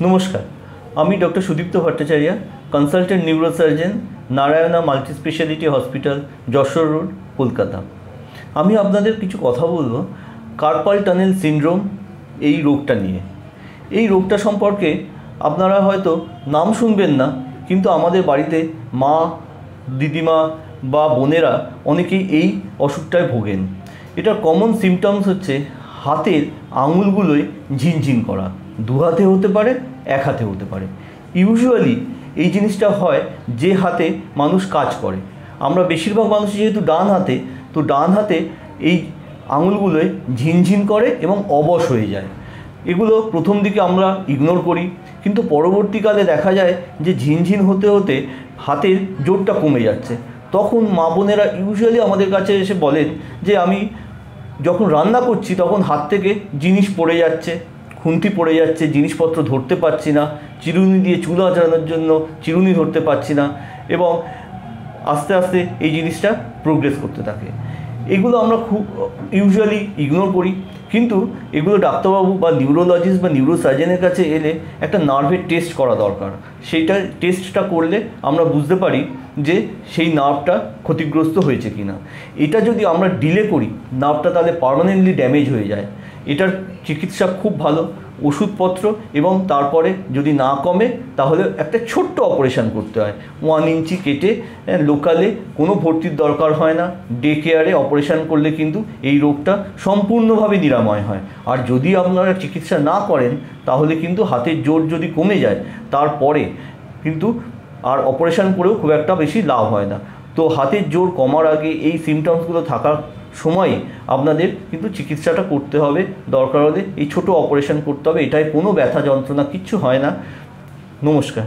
नमस्कार, আমি doctor Sudipta Bhattacharya, consultant neurosurgeon, Narayana multi speciality hospital, Jessore road, Kolkata. আমি আপনাদের কিছু কথা বলবো কার্পাল টানেল সিনড্রোম এই রোগটা নিয়ে। এই রোগটা সম্পর্কে আপনারা হয়তো নাম শুনবেন না, কিন্তু আমাদের বাড়িতে মা, দিদিমা বা বোনেরা অনেকেই এই অসুখটায় ভোগেন। এটার কমন সিমটমস হচ্ছে হাতের আঙুলগুলোয় ঝিনঝিন করা, দু হাতে হতে পারে, এক হাতে হতে পারে। ইউজুয়ালি এই জিনিসটা হয় যে হাতে মানুষ কাজ করে। আমরা বেশিরভাগ মানুষ যেহেতু ডান হাতে, তো ডান হাতে এই আঙুলগুলোয় ঝিনঝিন করে এবং অবশ হয়ে যায়। এগুলো প্রথম দিকে আমরা ইগনোর করি, কিন্তু পরবর্তীকালে দেখা যায় যে ঝিনঝিন হতে হতে হাতের জোরটা কমে যাচ্ছে। তখন মা বোনেরা ইউজুয়ালি আমাদের কাছে এসে বলেন যে আমি যখন রান্না করছি তখন হাত থেকে জিনিস পড়ে যাচ্ছে, খুন্তি পড়ে যাচ্ছে, জিনিসপত্র ধরতে পারছি না, চিরুনি দিয়ে চুল আঁচড়ানোর জন্য চিরুনি ধরতে পারছি না, এবং আস্তে আস্তে এই জিনিসটা প্রোগ্রেস করতে থাকে। এগুলো আমরা খুব ইউজুয়ালি ইগনোর করি, কিন্তু এগুলো ডাক্তারবাবু বা নিউরোলজিস্ট বা নিউরোসার্জনের কাছে এলে একটা নার্ভের টেস্ট করা দরকার। সেইটা টেস্টটা করলে আমরা বুঝতে পারি যে সেই নার্ভটা ক্ষতিগ্রস্ত হয়েছে কি না। এটা যদি আমরা ডিলে করি, নার্ভটা তাহলে পার্মানেন্টলি ড্যামেজ হয়ে যায়। এটার চিকিৎসা খুব ভালো, ওষুধপত্র, এবং তারপরে যদি না কমে তাহলে একটা ছোট্ট অপারেশান করতে হয়। 1 ইঞ্চি কেটে লোকালে, কোনো ভর্তির দরকার হয় না। ডে কেয়ারে অপারেশান করলে কিন্তু এই রোগটা সম্পূর্ণভাবে নিরাময় হয়। আর যদি আপনারা চিকিৎসা না করেন তাহলে কিন্তু হাতের জোর যদি কমে যায় তারপরে কিন্তু আর অপারেশান করেও খুব একটা বেশি লাভ হয় না। তো হাতের জোর কমার আগে এই সিমটমসগুলো থাকার সময় আপনাদের কিন্তু চিকিৎসাটা করতে হবে। দরকার হলে এই ছোটো অপারেশান করতে হবে। এটায় কোনো ব্যথা যন্ত্রণা কিচ্ছু হয় না। নমস্কার।